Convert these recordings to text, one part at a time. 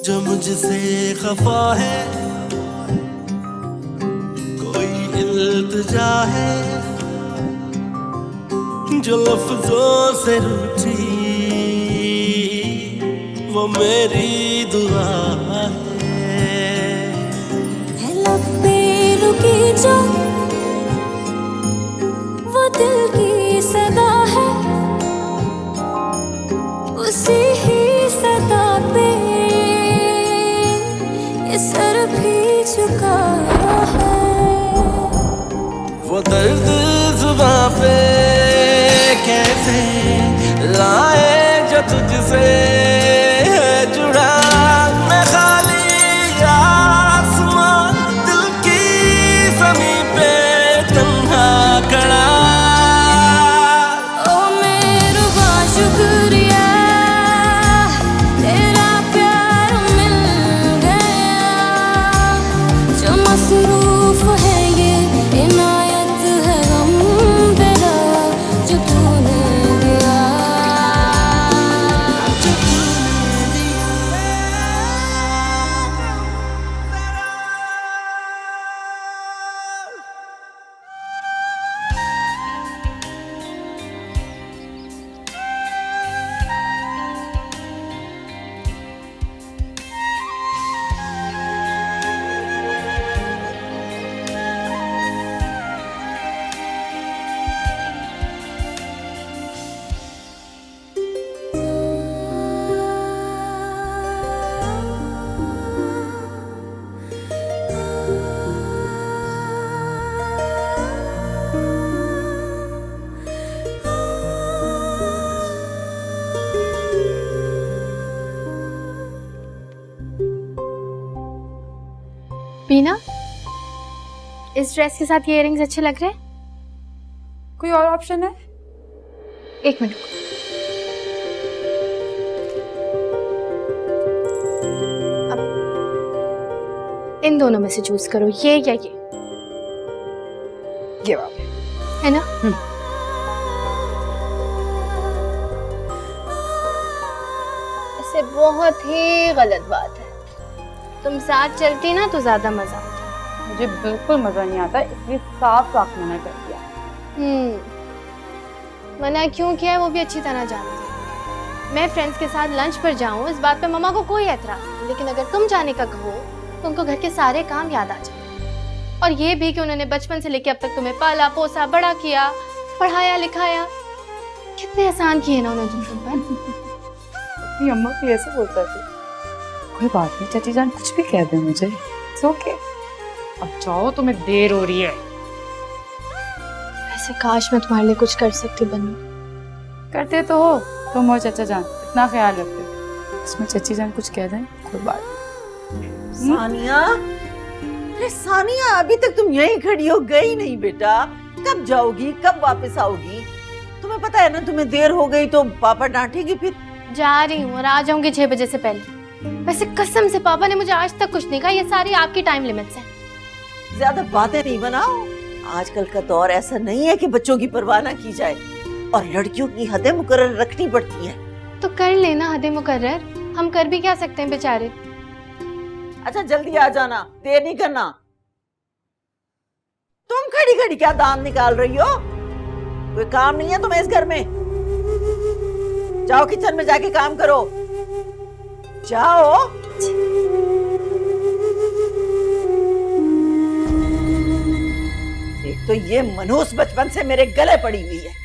जो मुझसे खफा है, कोई इल्तिजा है, जो लफ्जों से रूठी वो मेरी दुआ है। लब पे रुकी जो वो दिल की सदा है, उसी ही सदा पे ये सर भी झुका है। वो दर्द जुबां पे कैसे लाए जो तुझसे है जुड़ा। मैं खाली आसमां दिल की ज़मीं पे तन्हा खड़ा। ओ मेरुबा शुक्रिया, तेरा प्यार मिल गया। जो मसरूफ है ये इनायत है गम तेरा जो तूने दिया। बीना, इस ड्रेस के साथ ये इयररिंग्स अच्छे लग रहे हैं? कोई और ऑप्शन है? एक मिनट। अब इन दोनों में से चूज करो, ये या ये वाले है ना? ऐसे बहुत ही गलत बात है। तुम साथ चलती ना तो ज्यादा मजा आता। मुझे बिल्कुल मजा नहीं आता, इसलिए साफ साफ मना कर दिया। मना क्यों किया है वो भी अच्छी तरह जानती हूँ। मैं फ्रेंड्स के साथ लंच पर जाऊँ इस बात पे मम्मा को कोई एतराज नहीं, लेकिन अगर तुम जाने का कहो तो उनको घर के सारे काम याद आ जाए। और ये भी कि उन्होंने बचपन से लेकर अब तक तुम्हें पाला पोसा बड़ा किया, पढ़ाया लिखाया, कितने एहसान किए ना उन्होंने तुम पर। अपनी अम्मा भी ऐसे बोलता थी। कोई बात नहीं चाची जान, कुछ भी कह दे मुझे, इट्स ओके। अब जाओ, तुम्हें देर हो रही है। वैसे काश मैं तुम्हारे लिए कुछ कर सकती बनू। करते तो हो तुम और चाचा जान, इतना ख्याल रखते हो। इसमें चाची जान कुछ कह दें, कोई बात नहीं। सानिया, अरे सानिया, अभी तक तुम यहीं खड़ी हो, गई नहीं बेटा। कब जाओगी, कब वापस आओगी? तुम्हें पता है ना तुम्हें देर हो गई तो पापा डांटेगी फिर। जा रही हूँ और आ जाऊंगी 6 बजे से पहले। वैसे कसम से पापा ने मुझे आज तक कुछ नहीं कहा, ये सारी आपकी टाइम लिमिट्स हैं। ज्यादा बातें नहीं बनाओ, आजकल का दौर ऐसा नहीं है कि बच्चों की परवाह ना की जाए, और लड़कियों की हदें मुकर्रर रखनी पड़ती हैं। तो कर लेना हदें मुकर्रर, हम कर भी क्या सकते हैं बेचारे। अच्छा जल्दी आ जाना, देर नहीं करना। तुम खड़ी खड़ी क्या दांत निकाल रही हो? कोई काम नहीं है तुम्हें इस घर में? जाओ किचन में जाके काम करो, जाओ। एक तो ये मनहूस बचपन से मेरे गले पड़ी हुई है।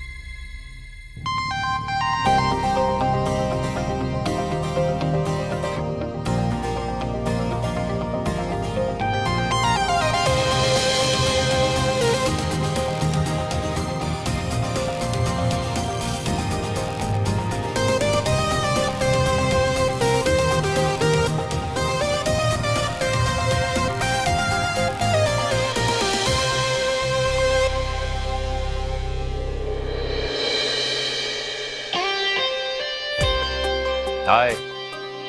हाय,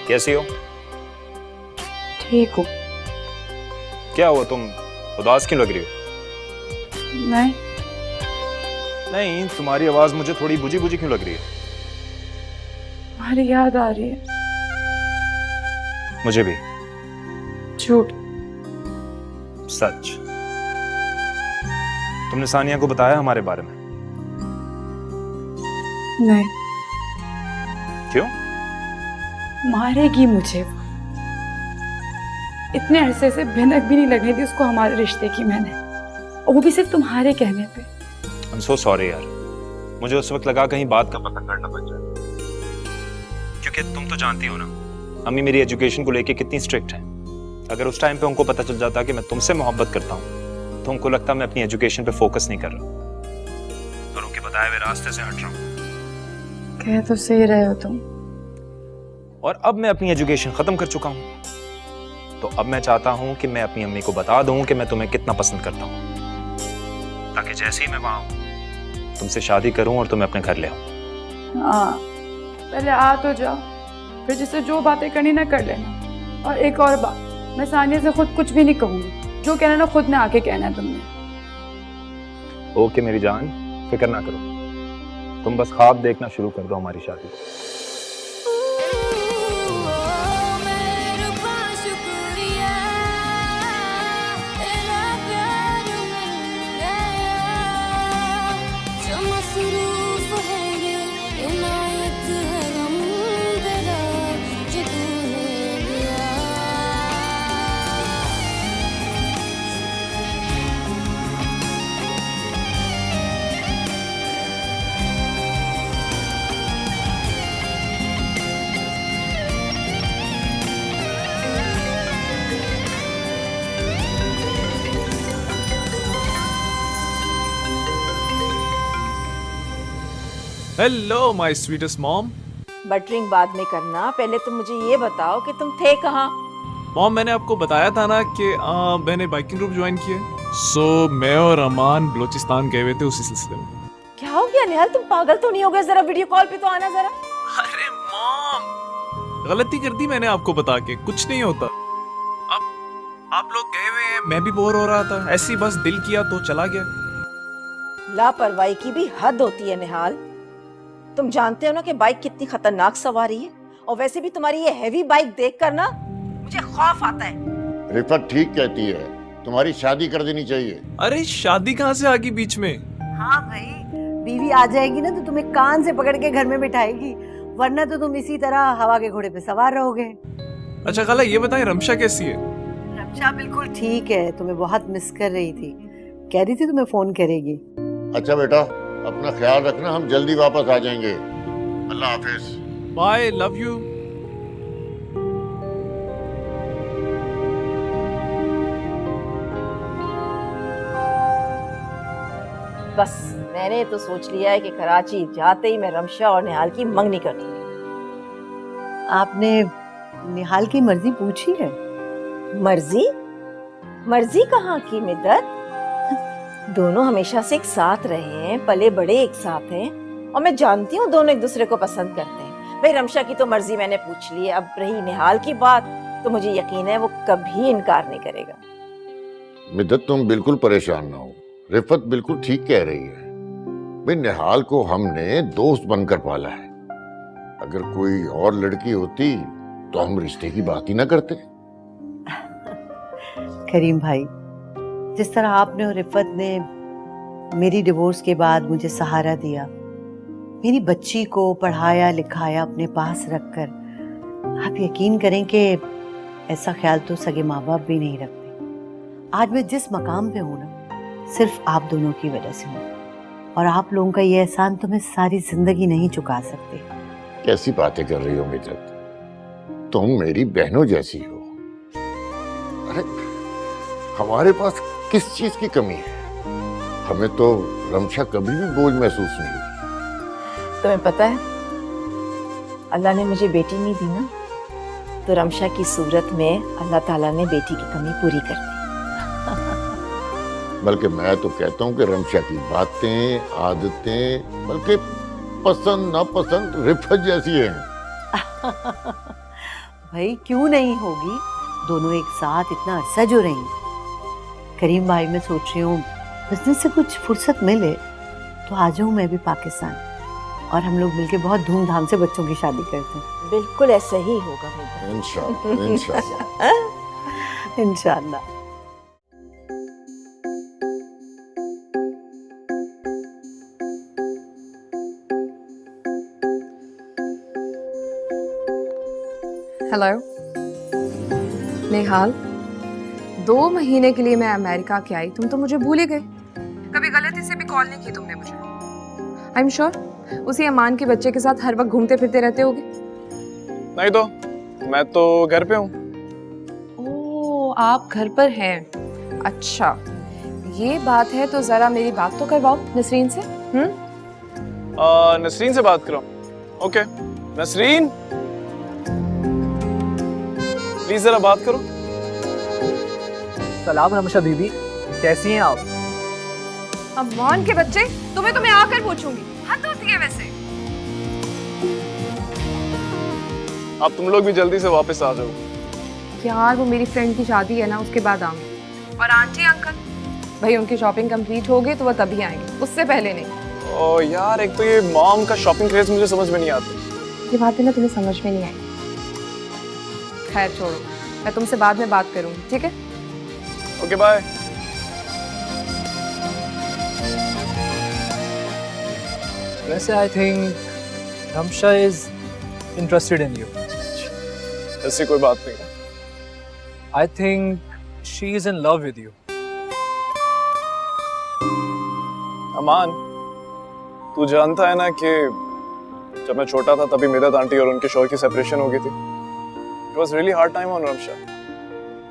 कैसी हो? ठीक हो? क्या हुआ, तुम उदास क्यों लग रही हो? नहीं, नहीं, तुम्हारी आवाज मुझे थोड़ी बुझी बुझी क्यों लग रही है? तुम्हारी याद आ रही है। मुझे भी। झूठ। सच। तुमने सानिया को बताया हमारे बारे में? नहीं। क्यों? मारेगी मुझे वो। इतने अरसे से भिनक भी नहीं लगने दी उसको हमारे रिश्ते की मैंने, और वो भी सिर्फ तुम्हारे कहने पे। I'm so sorry यार, मुझे उस वक्त लगा कहीं बात का पता करना बन जाए, क्योंकि तुम तो जानती हो ना अम्मी मेरी एजुकेशन को लेके कितनी स्ट्रिक्ट है। अगर उस टाइम पे उनको पता चल जाता कि मैं तुमसे मोहब्बत करता हूँ तो उनको लगता मैं अपनी एजुकेशन पे फोकस नहीं कर रहा और उनके बताए हुए रास्ते से हट रहा हूँ। कह तो सही रहे हो तुम। और अब मैं अपनी एजुकेशन खत्म कर चुका हूँ, तो अब मैं चाहता हूँ कि मैं अपनी अम्मी को बता दूँ कि मैं तुम्हें कितना पसंद करता हूँ, ताकि जैसे ही मैं वहां हूँ तुमसे शादी करूँ और तुम्हें अपने घर ले आऊँ। हाँ, पहले आ तो जाओ, फिर जिससे जो बातें करनी ना कर लेना। और एक और बात, मैं सानिया से खुद कुछ भी नहीं कहूँगी, जो कहना ना खुद ने आके कहना है तुमने। ओके मेरी जान, फिक्र ना करो, तुम बस ख्वाब देखना शुरू कर दो हमारी शादी। Hello my sweetest mom. Buttering बाद में करना, पहले तुम मुझे ये बताओ कि तुम थे कहाँ। मॉम मैंने आपको बताया था ना कि मैंने बाइकिंग ग्रुप ज्वाइन किया, सो मैं और अमान बलूचिस्तान गए हुए थे उसी सिलसिले में। क्या हो गया निहाल, तुम पागल तो नहीं हो गए? जरा वीडियो कॉल पे तो आना जरा। अरे मॉम, गलती कर दी मैंने आपको बता के, कुछ नहीं होता। अब आप लोग गए हुए हैं, मैं भी बोर हो रहा था, ऐसे ही बस दिल किया तो चला गया। लापरवाही की भी हद होती है निहाल। तुम जानते हो ना कि बाइक कितनी खतरनाक सवारी है, और वैसे भी तुम्हारी ये हैवी बाइक देखकर ना मुझे खौफ आता है। रिफत ठीक कहती है, तुम्हारी शादी कर देनी चाहिए। अरे शादी कहाँ से आ गई बीच में? हाँ भाई, बीवी आ जाएगी ना तो तुम्हें कान से पकड़ के घर में बिठाएगी, वरना तो तुम इसी तरह हवा के घोड़े पे सवार रहोगे। अच्छा खाला ये बताएं रमशा कैसी है? रमशा बिल्कुल ठीक है, तुम्हें बहुत मिस कर रही थी, कह रही थी तुम्हें फोन करेगी। अच्छा बेटा, अपना ख्याल रखना, हम जल्दी वापस आ जाएंगे। अल्लाह हाफिज। Bye, love you. बस मैंने तो सोच लिया है कि कराची जाते ही मैं रमशा और निहाल की मंगनी कर दूंगी। आपने निहाल की मर्जी पूछी है? मर्जी? मर्जी कहाँ की मिद्दत? दोनों हमेशा से एक साथ रहे हैं, पले बड़े एक साथ हैं, और मैं जानती हूँ दोनों एक दूसरे को पसंद करते हैं। भाई रमशा की तो मर्जी मैंने पूछ ली है, अब रही निहाल की बात तो मुझे यकीन है वो कभी इनकार नहीं करेगा। मिद्दत तुम बिल्कुल परेशान ना हो, रिफत बिल्कुल ठीक कह रही है। भाई निहाल को हमने दोस्त बनकर पाला है, अगर कोई और लड़की होती तो हम रिश्ते की बात ही ना करते। करीम भाई, जिस तरह आपने और रिफत ने मेरी डिवोर्स के बाद मुझे सहारा दिया, मेरी बच्ची को पढ़ाया लिखाया अपने पास रखकर, आप यकीन करें कि ऐसा ख्याल तो सगे माँ बाप भी नहीं रखते। आज मैं जिस मकाम पे हूँ ना, सिर्फ आप दोनों की वजह से हूँ, और आप लोगों का ये एहसान तो मैं सारी जिंदगी नहीं चुका सकती। कैसी बातें कर रही हो मिद्दत, तुम मेरी बहनों जैसी हो। अरे हमारे पास किस चीज की कमी है? हमें तो रमशा कभी भी बोझ महसूस नहीं हुई। तुम्हें पता है अल्लाह ने मुझे बेटी नहीं दी ना, तो रमशा की सूरत में अल्लाह ताला ने बेटी की कमी पूरी कर दी। बल्कि मैं तो कहता हूँ कि रमशा की बातें आदतें बल्कि पसंद नापसंद रिफत जैसी हैं। भाई क्यों नहीं होगी, दोनों एक साथ इतना अरसा जो रही। करीम भाई, मैं सोच रही हूँ बिजनेस से कुछ फुर्सत मिले तो आ जाऊँ मैं भी पाकिस्तान, और हम लोग मिलके बहुत धूमधाम से बच्चों की शादी करते हैं। बिल्कुल ऐसा ही होगा बेटा। इंशाल्लाह इंशाल्लाह। इंशाल्लाह। हेलो नेहाल, 2 महीने के लिए मैं अमेरिका के आई, तुम तो मुझे भूल ही गए। कभी गलती से भी कॉल नहीं की तुमने मुझे। आई एम श्योर उसी अमान के बच्चे के साथ हर वक्त घूमते फिरते रहते होगे। नहीं तो मैं तो घर पे हूँ। ओह, आप घर पर हैं। अच्छा, ये बात है तो जरा मेरी बात तो करवाओ नसरीन से। नसरीन से बात करो। ओके नसरीन, प्लीज जरा बात करो। सलाम रमशा बीबी, कैसी हैं आप? अमान के बच्चे, तुम्हें तो मैं आकर पूछूंगी, हद होती है वैसे। अब तुम लोग भी जल्दी से वापस आ जाओ। यार वो मेरी फ्रेंड की शादी है ना, उसके बाद आऊंगी। और आंटी अंकल भाई, उनकी शॉपिंग कंप्लीट होगी तो वो तभी आएंगे, उससे पहले नहीं। ओ यार, एक तो ये मॉम का शॉपिंग क्रेज मुझे समझ में नहीं आता। ये बातें ना तुम्हें समझ में नहीं आई। खैर छोड़ो, मैं तुमसे बाद में बात करूंगी, ठीक है? Okay bye. वैसे I think Ramsha is interested in you. ऐसी कोई बात नहीं है। I think she is in love with you. Aman, तू जानता है ना कि जब मैं छोटा था तभी मेरा आंटी और उनके शौहर की सेपरेशन हो गई थी। It was really hard time on Ramsha.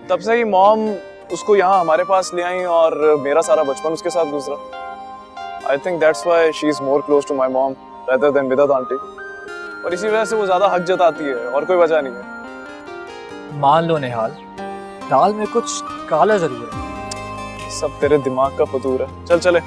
तब से ही मॉम उसको यहाँ हमारे पास ले आई और मेरा सारा बचपन उसके साथ गुजरा। I think that's why she is more close to my mom rather than with aunty, और इसी वजह से वो ज्यादा हक जताती है, और कोई वजह नहीं है। मान लो निहाल, दाल में कुछ काला जरूर है। सब तेरे दिमाग का फतूर है। चल चले।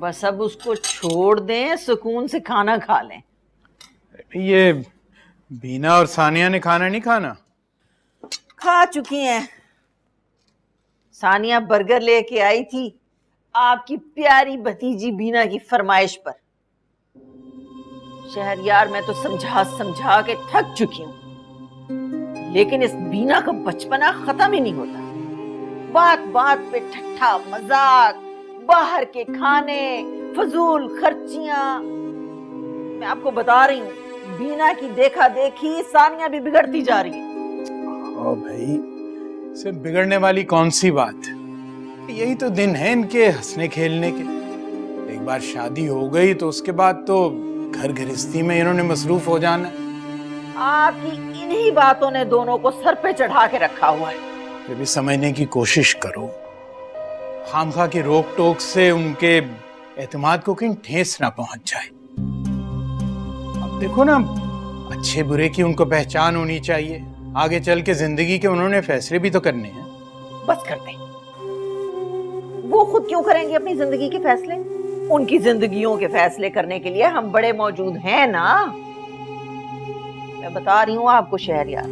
बस अब उसको छोड़ दें, सुकून से खाना खा लें। ये बीना और सानिया ने खाना नहीं खाना? खा चुकी हैं। सानिया बर्गर लेके आई थी आपकी प्यारी भतीजी बीना की फरमाइश पर। शहरयार, मैं तो समझा समझा के थक चुकी हूँ, लेकिन इस बीना का बचपना खत्म ही नहीं होता। बात बात पे ठट्ठा मजाक, बाहर के खाने, फजूल खर्चियां। मैं आपको बता रही हूँ, बीना की देखा देखी सानिया भी बिगड़ती जा रही है। ओ भाई, सिर्फ बिगड़ने वाली कौन सी बात है? यही तो दिन है इनके हंसने खेलने के। एक बार शादी हो गई तो उसके बाद तो घर गृहस्थी में इन्होंने मसरूफ हो जाना। आपकी इन्हीं बातों ने दोनों को सर पे चढ़ा के रखा हुआ है। ये भी समझने की कोशिश करो, खामखा की रोक टोक से उनके एतमाद को कहीं ठेस ना पहुंच जाए। अब देखो ना, अच्छे बुरे की उनको पहचान होनी चाहिए। आगे चल के जिंदगी के उन्होंने फैसले भी तो करने हैं। बस कर दे। वो खुद क्यों करेंगे अपनी जिंदगी के फैसले? उनकी जिंदगियों के फैसले करने के लिए हम बड़े मौजूद हैं ना। मैं बता रही हूँ आपको शहरयार,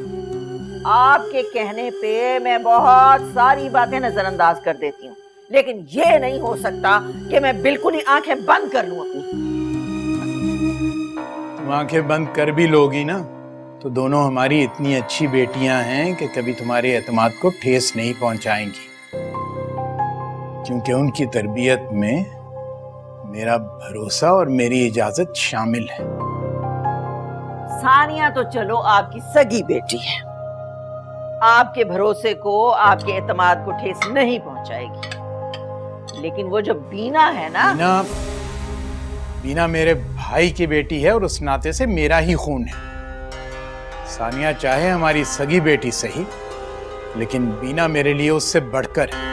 आपके कहने पे मैं बहुत सारी बातें नजरअंदाज कर देती हूँ, लेकिन ये नहीं हो सकता कि मैं बिल्कुल ही आंखें बंद कर लूं अपनी। तुम आंखें बंद कर भी लोगी ना तो दोनों हमारी इतनी अच्छी बेटियां हैं कि कभी तुम्हारे एतमाद को ठेस नहीं पहुंचाएंगी, क्योंकि उनकी तरबियत में मेरा भरोसा और मेरी इजाजत शामिल है। सानिया तो चलो आपकी सगी बेटी है, आपके भरोसे को, आपके एतमाद को ठेस नहीं पहुंचाएगी, लेकिन वो जो बीना है ना, बीना मेरे भाई की बेटी है और उस नाते से मेरा ही खून है। सानिया चाहे हमारी सगी बेटी सही, लेकिन बीना मेरे लिए उससे बढ़कर है।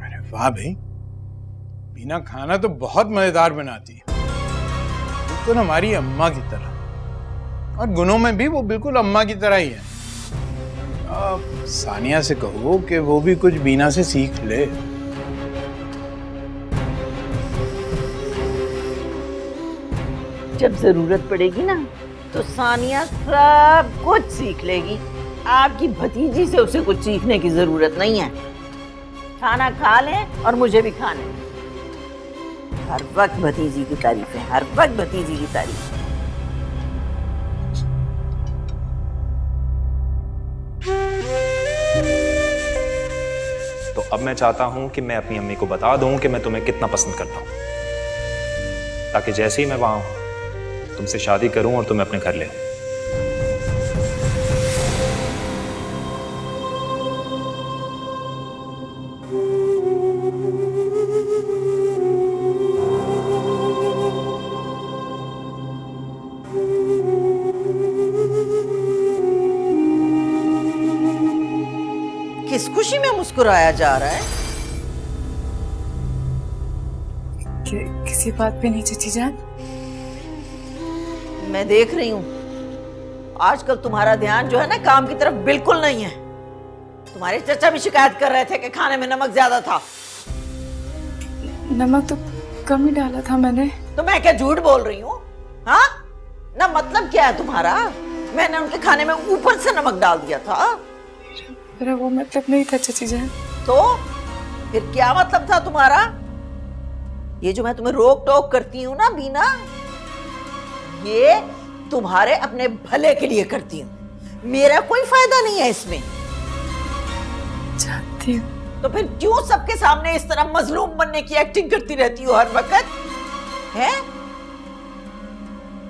अरे वाह भाई, मीना खाना तो बहुत मजेदार बनाती है, बिल्कुल हमारी अम्मा की तरह, और गुणों में भी वो बिल्कुल अम्मा की तरह ही है। सानिया से कहो कि वो भी कुछ बीना से सीख ले। जब जरूरत पड़ेगी ना तो सानिया सब कुछ सीख लेगी। आपकी भतीजी से उसे कुछ सीखने की जरूरत नहीं है। खाना खा लें और मुझे भी खाने। हर वक्त भतीजी की तारीफ है, हर वक्त भतीजी की तारीफ। तो अब मैं चाहता हूं कि मैं अपनी अम्मी को बता दूं कि मैं तुम्हें कितना पसंद करता हूं, ताकि जैसे ही मैं वहां हूं तुमसे शादी करूं और तुम्हें अपने घर ले आऊं। किस खुशी में मुस्कुराया जा रहा है? किसी बात पे नहीं चाची जान। मैं देख रही हूँ आजकल तुम्हारा ध्यान जो है ना काम की तरफ बिल्कुल नहीं है। तुम्हारे चाचा भी शिकायत कर रहे थे कि खाने में नमक ज्यादा था। नमक तो कम ही डाला था मैंने। तो मैं क्या झूठ बोल रही हूँ? हाँ ना, मतलब क्या है तुम्हारा? मैंने उनके खाने में ऊपर से नमक डाल दिया था। मेरा वो मतलब नहीं था चाची जान। तो फिर क्या मतलब था तुम्हारा? ये जो मैं तुम्हें रोक टोक करती हूँ ना बीना, ये तुम्हारे अपने भले के लिए करती हूँ। मेरा कोई फायदा नहीं है इसमें। जानती हूँ। तो फिर क्यों सबके सामने इस तरह मजलूम बनने की एक्टिंग करती रहती हो हर वक्त? है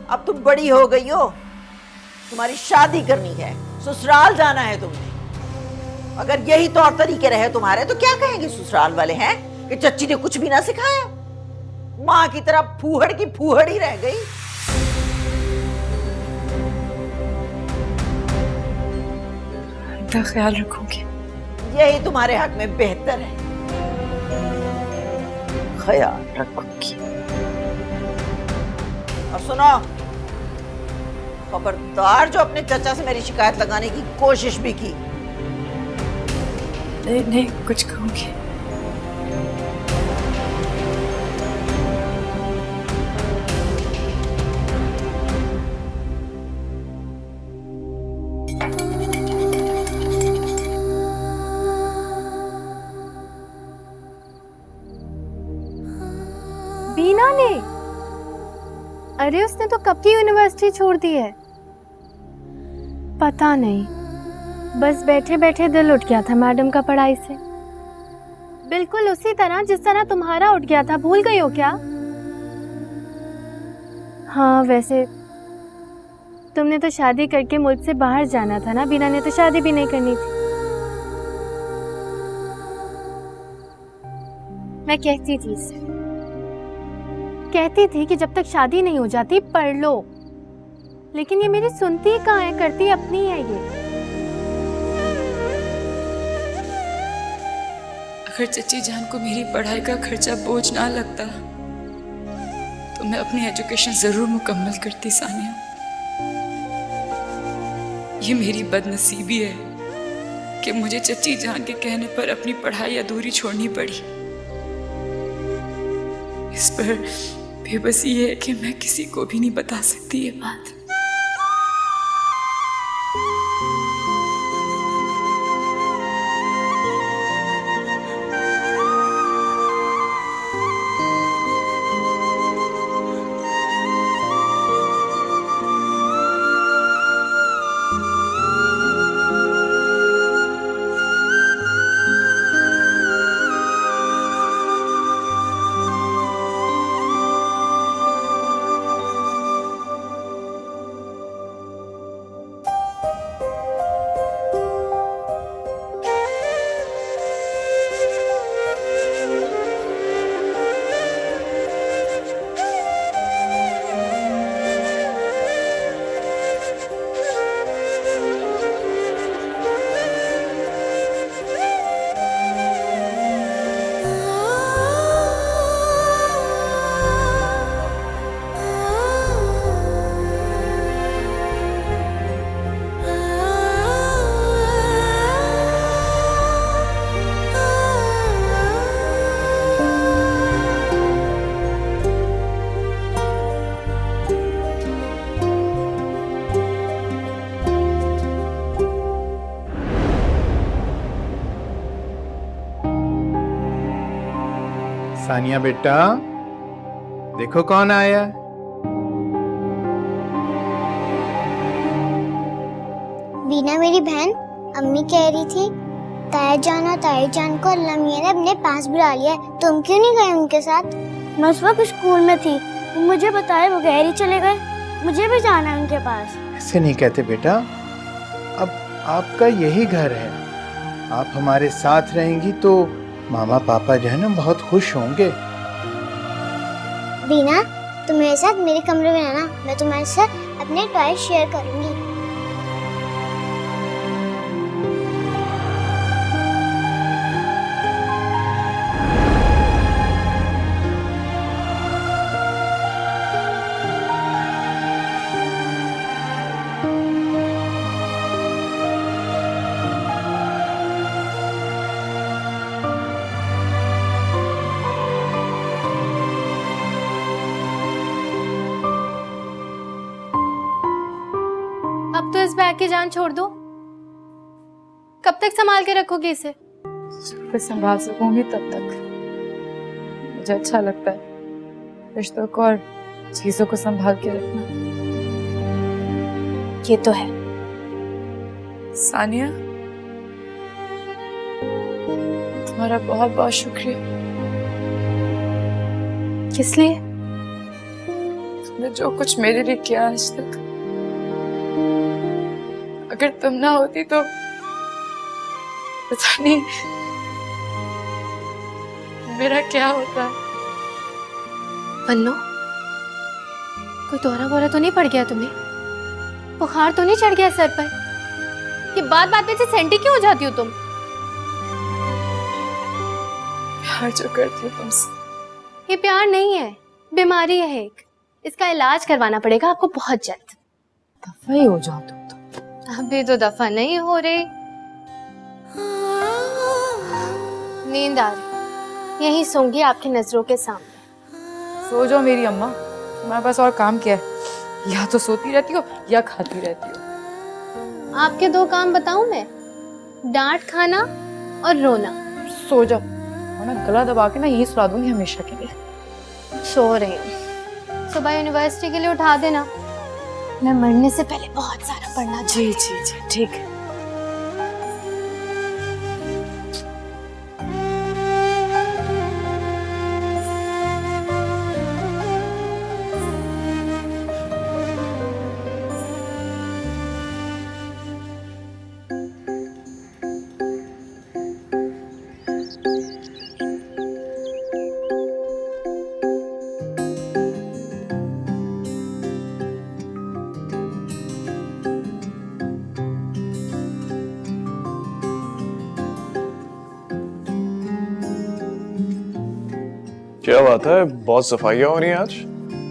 अब तुम बड़ी हो गई हो, तुम्हारी शादी करनी है, ससुराल जाना है तुमने। अगर यही तौर तरीके रहे तुम्हारे तो क्या कहेंगे ससुराल वाले हैं कि चच्ची ने कुछ भी ना सिखाया, माँ की तरह फूहड़ की फूहड़ ही रह गई। इतना ख्याल रखूंगी। यही तुम्हारे हक में बेहतर है। ख्याल रखूंगी। और सुनो, खबरदार जो अपने चाचा से मेरी शिकायत लगाने की कोशिश भी की। नहीं नहीं, कुछ कहूंगी। बीना ने? अरे उसने तो कब की यूनिवर्सिटी छोड़ दी है। पता नहीं, बस बैठे बैठे दिल उठ गया था मैडम का पढ़ाई से। बिल्कुल उसी तरह जिस तरह तुम्हारा उठ गया था। भूल गई हो क्या? हाँ वैसे तुमने तो शादी करके मुल्क से बाहर जाना था ना। बीना ने तो शादी भी नहीं करनी थी। मैं कहती थी इससे, कहती थी कि जब तक शादी नहीं हो जाती पढ़ लो, लेकिन ये मेरी सुनती कहाँ है, करती अपनी है ये। अगर चची जान को मेरी पढ़ाई का खर्चा बोझ ना लगता तो मैं अपनी एजुकेशन जरूर मुकम्मल करती सानिया। ये मेरी बदनसीबी है कि मुझे चची जान के कहने पर अपनी पढ़ाई अधूरी छोड़नी पड़ी। इस पर बेबसी ये है कि मैं किसी को भी नहीं बता सकती ये बात। सानिया बेटा, देखो कौन आया। बीना मेरी बहन, अम्मी कह रही थी ताया जान और ताई जान को अल्लाह मियां ने अपने पास बुला लिया है। तुम क्यों नहीं गए उनके साथ? मैं उस वक्त स्कूल में थी, मुझे बताए बगैर ही चले गए। मुझे भी जाना है उनके पास। ऐसे नहीं कहते बेटा, अब आपका यही घर है, आप हमारे साथ रहेंगी तो मामा पापा जो है ना बहुत खुश होंगे। बीना, तुम मेरे साथ मेरे कमरे में रहना, मैं तुम्हारे साथ अपने टॉय शेयर करूंगी। अब तो इस बैग की जान छोड़ दो। कब तक संभाल के रखोगे इसे? फिर संभाल सकूंगी तब तक। मुझे अच्छा लगता है रिश्तों को और चीजों को संभाल के रखना। ये तो है। सानिया, तुम्हारा बहुत बहुत शुक्रिया। किस लिए? तुमने जो कुछ मेरे लिए किया आज तक, अगर तुम ना होती तो पता नहीं मेरा क्या होता। पन्नो, कोई दौरा वोरा तो नहीं पड़ गया तुम्हें? बुखार तो नहीं चढ़ गया सर पर? ये बात बात में से सेंटी क्यों हो जाती हो तुम? प्यार जो करती हूँ तुमसे। ये प्यार नहीं है, बीमारी है एक। इसका इलाज करवाना पड़ेगा आपको बहुत जल्द। दफा ही हो जाओ तुम तो। अभी तो दफा नहीं हो रही। नींद आ रही, यहीं सोंगी आपकी नजरों के सामने। सो जाओ मेरी अम्मा, तुम्हारे पास और काम क्या है? या तो सोती रहती हो या खाती रहती हो। आपके दो काम बताऊं मैं? डांट खाना और रोना। सो जाओ वरना गला दबा के ना यही सुला दूंगी हमेशा के लिए। सो रही हूँ, सुबह यूनिवर्सिटी के लिए उठा देना। मैं मरने से पहले बहुत सारा पढ़ना चाहिए। जी जी जी ठीक है। क्या बात है, बहुत सफाइयाँ हो रही हैं आज।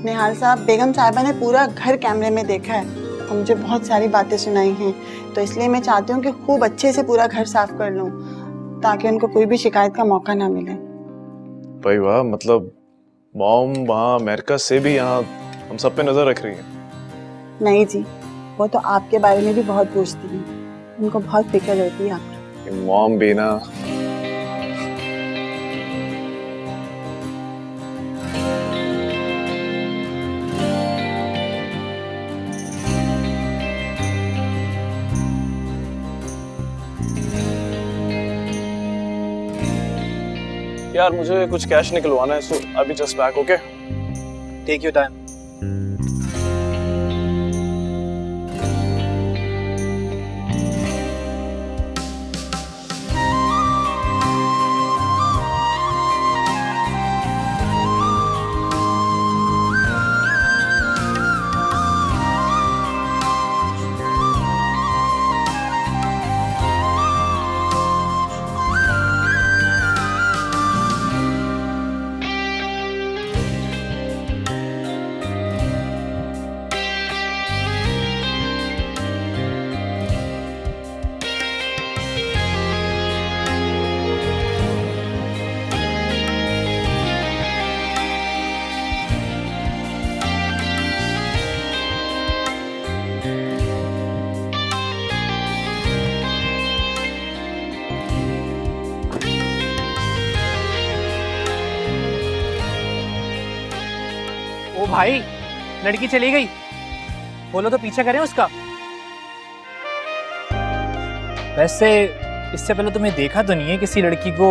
निहाल साहब, बेगम साहिबा ने पूरा घर कैमरे में देखा है और मुझे बहुत सारी बातें सुनाई हैं, तो इसलिए मैं चाहती हूँ कि खूब अच्छे से पूरा घर साफ कर लूँ ताकि उनको कोई भी शिकायत का मौका ना मिले। भाई वाह, मतलब मॉम वहाँ अमेरिका से भी यहाँ हम सब पे नजर रख रही है। नहीं जी, वो तो आपके बारे में भी बहुत पूछती हैं, उनको बहुत फिक्र रहती है आपकी। मॉम भी ना। यार मुझे कुछ कैश निकलवाना है, सो अभी just back. Okay, take your time. ओ भाई, लड़की चली गई, बोलो तो पीछा करें उसका। वैसे इससे पहले तुम्हें देखा तो नहीं है किसी लड़की को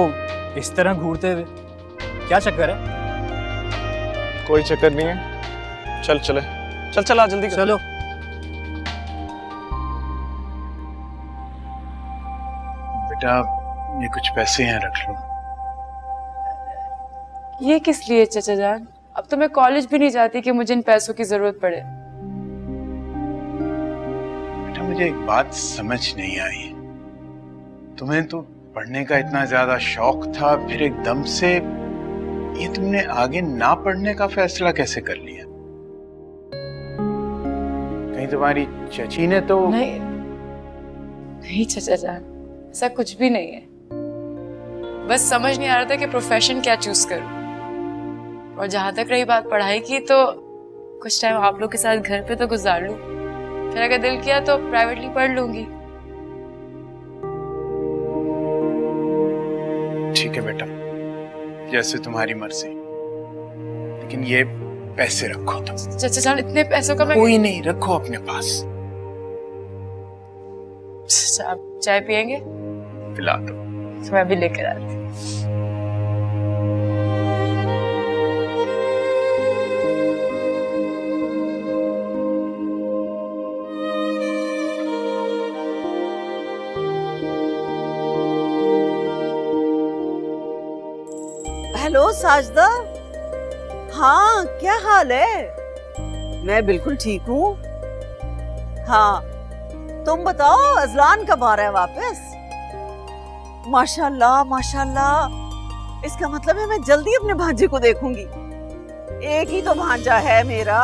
इस तरह घूरते हुए, क्या चक्कर है? कोई चक्कर नहीं है, चल चले, चल चल आ जल्दी कर। चलो। बेटा ये कुछ पैसे हैं, रख लो। ये किस लिए चाचा जान? अब तो मैं कॉलेज भी नहीं जाती कि मुझे इन पैसों की जरूरत पड़े। बेटा मुझे एक बात समझ नहीं आई, तुम्हें तो पढ़ने का इतना ज्यादा शौक था, फिर एकदम से ये तुमने आगे ना पढ़ने का फैसला कैसे कर लिया? कहीं तुम्हारी चची ने तो नहीं नहीं चाचा जान, ऐसा कुछ भी नहीं है। बस समझ नहीं आ रहा था कि प्रोफेशन क्या चूज करूं। और जहां तक रही बात पढ़ाई की, तो कुछ टाइम आप लोग के साथ घर पे तो गुजार लूं, फिर अगर दिल किया तो प्राइवेटली पढ़ लूंगी। ठीक है बेटा, जैसे तुम्हारी मर्जी, लेकिन ये पैसे रखो तुम। चाचा जान इतने पैसों का मैं कोई नहीं, रखो अपने पास। चाचा, आप चाय पियेंगे? पिला दो। तो मैं भी लेकर आती हूँ। हेलो साजदा, हाँ क्या हाल है? मैं बिल्कुल ठीक हूँ। हाँ तुम बताओ, अजलान कब आ रहा है वापस? माशाल्लाह माशाल्लाह, इसका मतलब है मैं जल्दी अपने भांजे को देखूंगी। एक ही तो भांजा है मेरा।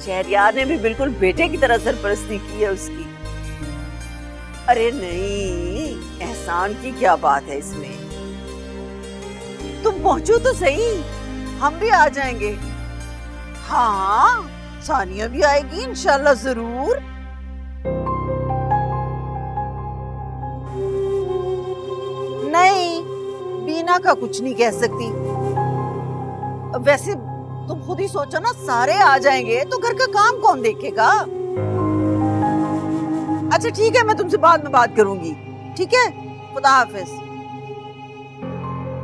शहरयार ने भी बिल्कुल बेटे की तरह सरपरस्ती की है उसकी। अरे नहीं, एहसान की क्या बात है इसमें। तुम पहुंचो तो सही, हम भी आ जाएंगे। हाँ सानिया भी आएगी इंशाल्लाह जरूर। नहीं, बीना का कुछ नहीं कह सकती। वैसे तुम खुद ही सोचो ना, सारे आ जाएंगे तो घर का काम कौन देखेगा? अच्छा ठीक है, मैं तुमसे बाद में बात करूंगी, ठीक है? खुदा हाफिज।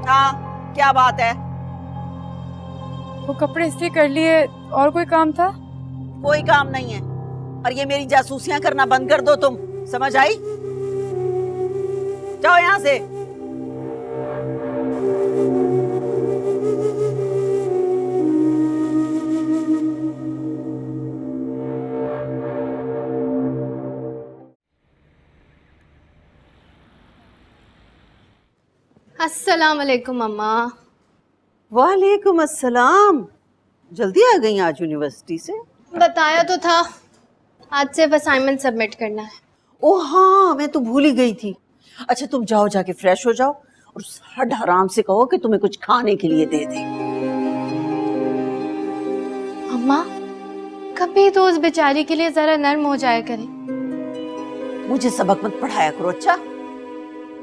हाँ क्या बात है? वो कपड़े इस्त्री कर लिए, और कोई काम था? कोई काम नहीं है, और ये मेरी जासूसियां करना बंद कर दो तुम, समझ आई? जाओ यहाँ से। अस्सलाम वालेकुम अम्मा। वालेकुम अस्सलाम। जल्दी आ गई आज यूनिवर्सिटी से? बताया तो था, आज सिर्फ असाइनमेंट सबमिट करना है। ओ हाँ, मैं तो भूल ही गई थी। अच्छा तुम जाओ, जाके फ्रेश हो जाओ और उस हड हराम से कहो कि तुम्हें कुछ खाने के लिए दे दे। अम्मा कभी तो उस बेचारी के लिए जरा नर्म हो जाया करें। मुझे सबक मत पढ़ाया करो, अच्छा?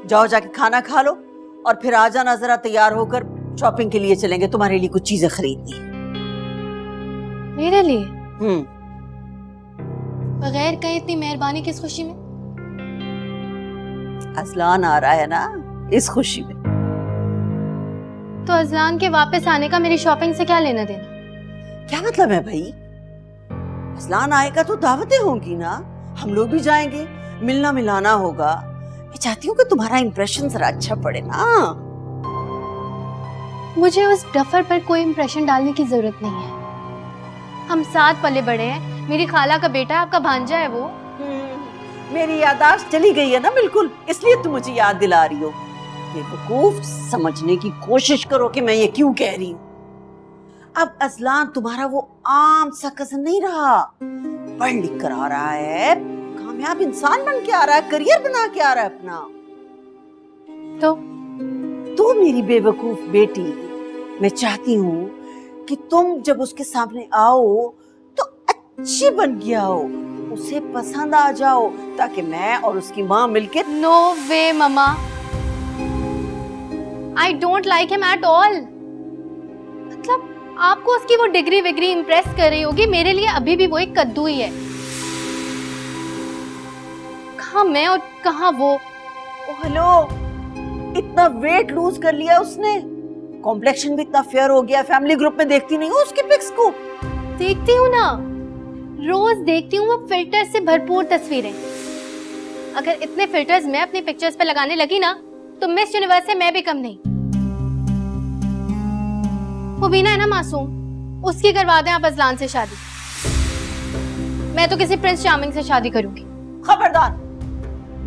जाओ जाके खाना खा लो और फिर आ जाना जरा तैयार होकर, शॉपिंग के लिए चलेंगे, तुम्हारे लिए कुछ चीजें खरीदनी। मेरे लिए? हम्म। बगैर कहीं इतनी मेहरबानी किस खुशी में? अजलान आ रहा है ना, इस खुशी में। तो अजलान के वापस आने का मेरी शॉपिंग से क्या लेना देना? क्या मतलब है भाई? अजलान आएगा तो दावतें होंगी ना, हम लोग भी जाएंगे, मिलना मिलाना होगा। मैं चाहती हूँ कि तुम्हारा इंप्रेशन जरा अच्छा पड़े ना। मुझे उस डफर पर कोई इंप्रेशन डालने की जरूरत नहीं है। हम साथ पले बड़े हैं, मेरी खाला का बेटा है, आपका भांजा है वो। मेरी याददाश्त चली गई है ना बिल्कुल, इसलिए तुम मुझे याद दिला रही हो। बेवकूफ, समझने की कोशिश करो कि मैं ये क्यों कह रही हूँ। अब अजलान तुम्हारा वो आम सा कज़न नहीं रहा, पढ़ लिख कर आ रहा है, कामयाब इंसान बन के आ रहा है, करियर बना के आ रहा है अपना। तो मेरी बेवकूफ बेटी, मैं चाहती हूँ कि तुम जब उसके सामने आओ तो अच्छी बन के आओ, उसे पसंद आ जाओ, ताकि मैं और उसकी माँ मिलके। No way mama, I don't like him at all. मतलब आपको उसकी वो डिग्री विग्री इम्प्रेस कर रही होगी, मेरे लिए अभी भी वो एक कद्दू ही है। कहाँ मैं और कहाँ वो। ओ हेलो, इतना वेट लूज कर लिया उसने, कॉम्प्लेक्शन भी इतना फेयर हो गया। फैमिली ग्रुप में देखती नहीं हो उसके पिक्स को? देखती हूँ ना, रोज देखती हूँ वो फिल्टर से भरपूर तस्वीरें। अगर इतने फिल्टर्स मैं अपनी पिक्चर्स पे लगाने लगी ना तो मिस यूनिवर्स से मैं भी कम नहीं। वो बीना है ना मासूम, उसकी करवा दें आप अजलान से शादी। मैं तो किसी प्रिंस चार्मिंग से शादी करूंगी। खबरदार,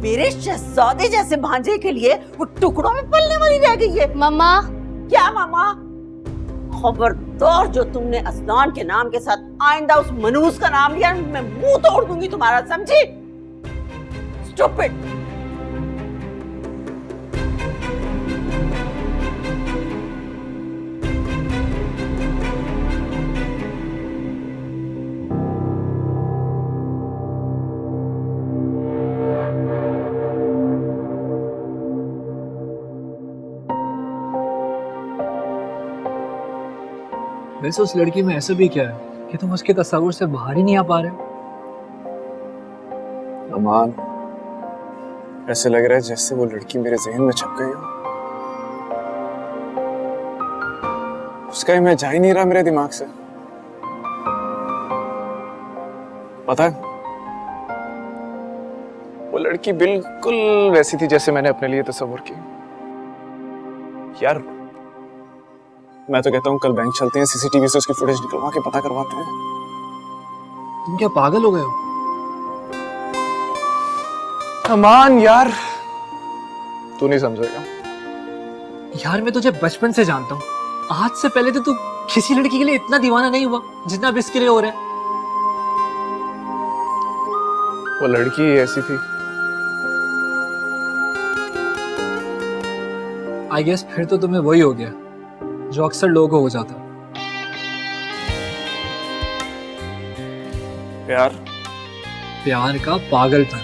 मेरे शहजादे जैसे भांजे के लिए वो टुकड़ों में पलने वाली रह गई है। मम्मा। क्या मामा? खबरदार, जो तुमने असलान के नाम के साथ आइंदा उस मनूस का नाम लिया, मैं मुंह तोड़ दूंगी तुम्हारा, समझी? स्टूपिड। वैसे उस लड़की में ऐसा भी क्या है कि तुम उसके तस्वुर से बाहर ही नहीं आ पा रहे हो? अमान, ऐसे लग रहा है जैसे वो लड़की मेरे जहन में छप गई हो। उसका इमेज जा ही नहीं रहा मेरे दिमाग से। पता है, वो लड़की बिल्कुल वैसी थी जैसे मैंने अपने लिए तस्वीर की। यार, मैं तो कहता हूँ कल बैंक चलते हैं, सीसीटीवी से उसकी फुटेज निकलवा के पता करवाते हैं। तुम क्या पागल हो गए हो? अमान यार, तू नहीं समझेगा। यार मैं तुझे बचपन से जानता हूँ, आज से पहले तो तू किसी लड़की के लिए इतना दीवाना नहीं हुआ जितना अब इसके लिए हो रहा है। वो लड़की ऐसी थी। आई गेस फिर तो तुम्हें वही हो गया जो अक्सर लोगों को हो जाता। प्यार का पागलपन।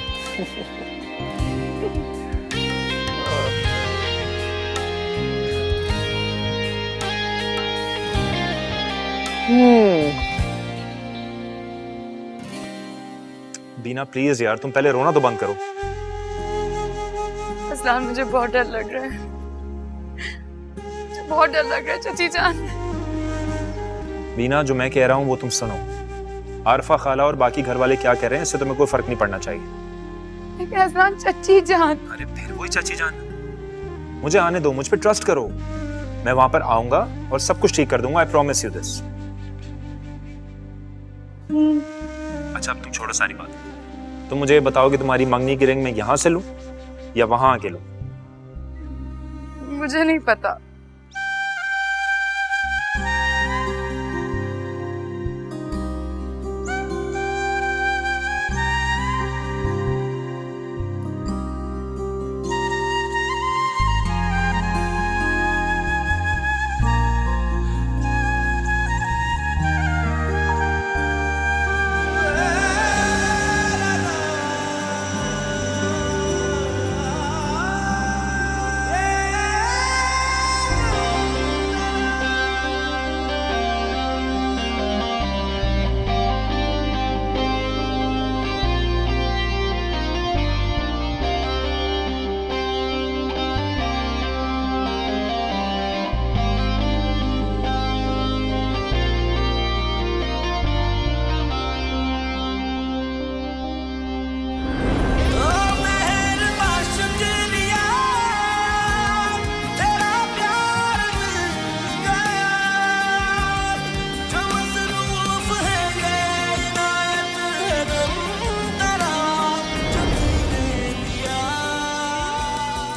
बीना प्लीज यार, तुम पहले रोना तो बंद करो। असलान, मुझे बहुत डर लग रहा है, मुझे बहुत डर लग रहा है चाची जान। बीना, जो मैं कह रहा हूँ वो तुम सुनो। आरफा खाला और बाकी घर वाले क्या कह रहे हैं इससे तुम्हें कोई फर्क नहीं पड़ना चाहिए। लेकिन असलान, चाची जान। अरे फिर वही चाची जान। मुझे आने दो, मुझ पे ट्रस्ट करो। मैं वहां पर आऊंगा और सब कुछ ठीक कर दूंगा, आई प्रॉमिस यू दिस। अच्छा अब तुम छोड़ो सारी बात, तुम मुझे बताओ कि तुम्हारी मंगनी की रिंग मैं यहां से लूं या वहां आके लूं? मुझे नहीं पता।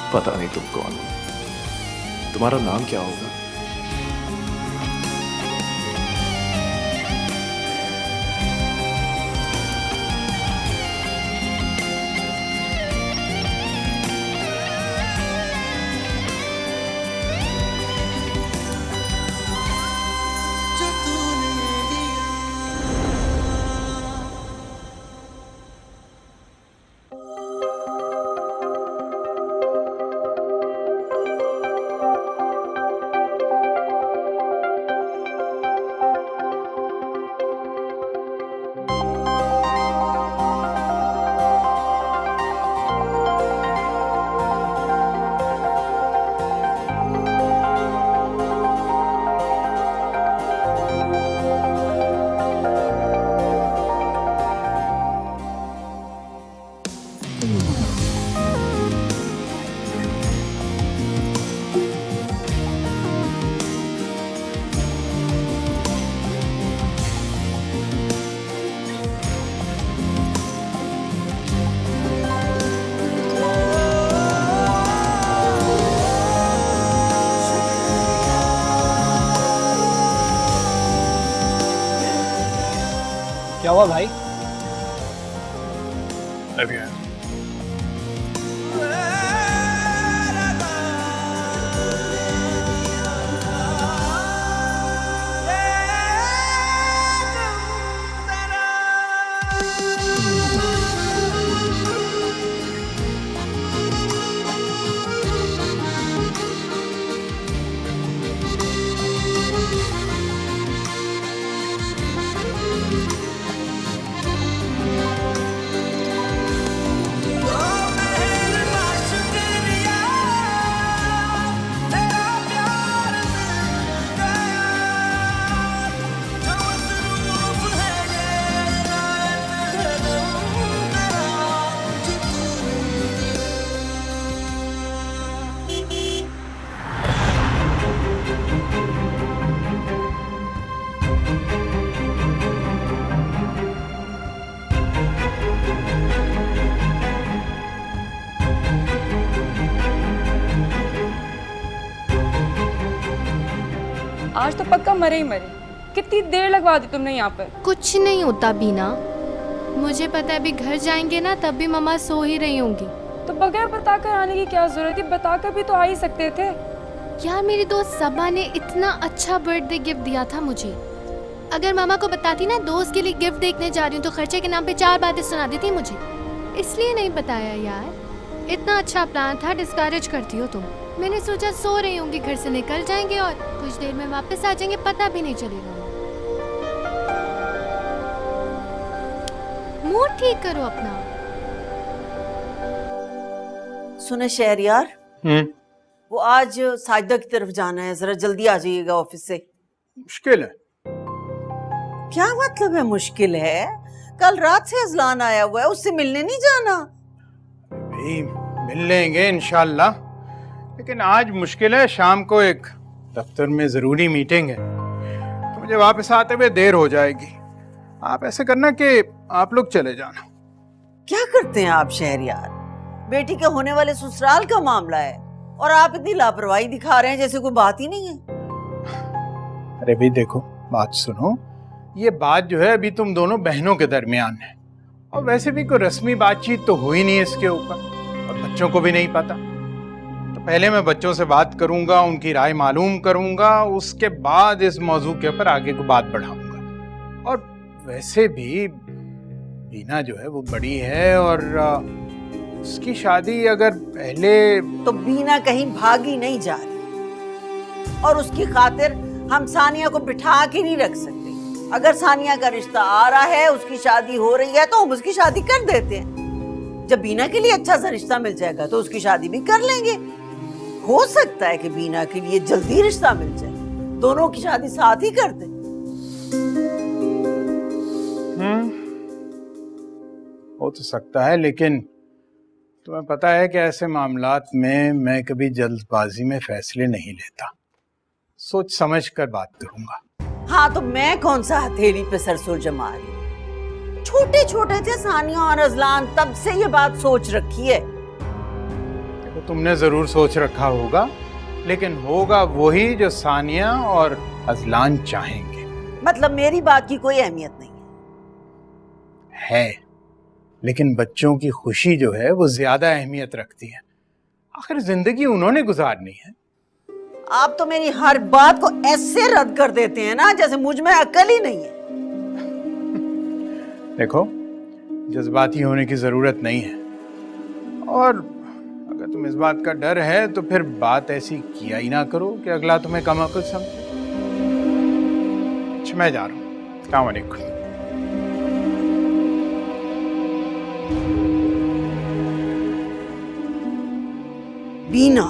पता नहीं तुम कौन हो, तुम्हारा नाम क्या होगा? क्या हुआ भाई? अभी आया। आज तो पक्का मरे ही मरे। कितनी देर लगवा दी तुमने यहाँ पर? कुछ नहीं होता बीना, मुझे पता है अभी घर जाएंगे ना तब भी मम्मा सो ही रही होंगी। तो बगैर बताकर आने की क्या जरूरत है? बताकर भी तो आ ही सकते थे। यार मेरी दोस्त सबा ने इतना अच्छा बर्थडे गिफ्ट दिया था मुझे। अगर मामा को बताती ना दोस्त के लिए गिफ्ट देखने जा रही हूँ तो खर्चे के नाम पे 4 बातें सुना देती मुझे, इसलिए नहीं बताया यार। इतना अच्छा प्लान था, डिस्करेज करती हो तुम। मैंने सोचा सो रही होंगी, घर से निकल जाएंगे और कुछ देर में वापस आ जाएंगे, पता भी नहीं चलेगा। मूड ठीक करो अपना। सुने शहरयार, वो आज साजिदा की तरफ जाना है, जरा जल्दी आ जाइएगा ऑफिस से। मुश्किल है। क्या मतलब है मुश्किल है? कल रात से अजलान आया हुआ है, उससे मिलने नहीं जाना? भाई मिल लेंगे इंशाल्लाह, लेकिन आज मुश्किल है। शाम को एक दफ्तर में जरूरी मीटिंग है तो मुझे वापस आते हुए देर हो जाएगी। आप ऐसे करना कि आप लोग चले जाना। क्या करते हैं आप शहरयार? बेटी के होने वाले ससुराल का मामला है और आप इतनी लापरवाही दिखा रहे हैं जैसे कोई बात ही नहीं है। अरे भाई देखो, बात सुनो। ये बात जो है अभी तुम दोनों बहनों के दरमियान है, और वैसे भी कोई रस्मी बातचीत तो हुई नहीं इसके ऊपर, और बच्चों को भी नहीं पता। तो पहले मैं बच्चों से बात करूंगा, उनकी राय मालूम करूंगा, उसके बाद इस मौजू के ऊपर आगे को बात बढ़ाऊंगा। और वैसे भी बीना जो है वो बड़ी है और उसकी शादी अगर पहले... तो बीना कहीं भागी नहीं जा रही, और उसकी खातिर हम सानिया को बिठा के नहीं रख सकते। अगर सानिया का रिश्ता आ रहा है, उसकी शादी हो रही है, तो हम उसकी शादी कर देते हैं। जब बीना के लिए अच्छा सा रिश्ता मिल जाएगा तो उसकी शादी भी कर लेंगे। हो सकता है कि बीना के लिए जल्दी रिश्ता मिल जाए, दोनों की शादी साथ ही कर दे। हो तो सकता है, लेकिन तुम्हें पता है कि ऐसे मामलात में मैं कभी जल्दबाजी में फैसले नहीं लेता, सोच समझ कर बात करूंगा। हाँ, तो मैं कौन सा हथेली पे सरसों जमा रही? छोटे छोटे थे सानिया और अजलान, तब से ये बात सोच रखी है। देखो, तुमने जरूर सोच रखा होगा, लेकिन होगा वही जो सानिया और अजलान चाहेंगे। मतलब मेरी बात की कोई अहमियत नहीं है, लेकिन बच्चों की खुशी जो है वो ज्यादा अहमियत रखती है। आखिर जिंदगी उन्होंने गुजारनी है। आप तो मेरी हर बात को ऐसे रद्द कर देते हैं ना जैसे मुझ में अकल ही नहीं है। देखो, जज्बाती होने की जरूरत नहीं है, और अगर तुम इस बात का डर है तो फिर बात ऐसी किया ही ना करो कि अगला तुम्हें कम अकल समझे। अच्छा, मैं जा रहा हूँ। अस्सलाम वालेकुम। बीना,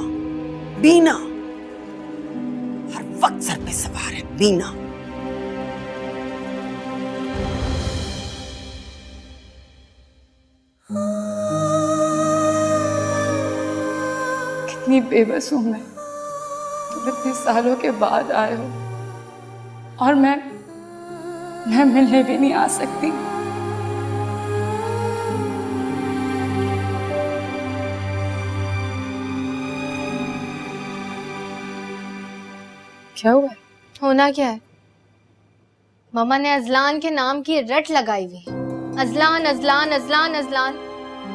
बीना हर वक्त सर पे सवार है। बीना, कितनी बेबस हूं मैं। तुम इतने सालों के बाद आए हो और मैं मिलने भी नहीं आ सकती। क्या हुआ? होना क्या है? मम्मा ने अजलान के नाम की रट लगाई हुई है। अजलान अजलान अजलान अजलान,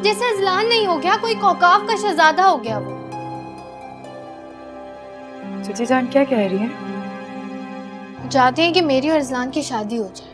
जैसे अजलान नहीं हो गया कोई कौकाफ का शहजादा हो गया वो। चीची जान क्या कह रही है? चाहते हैं कि मेरी और अजलान की शादी हो जाए।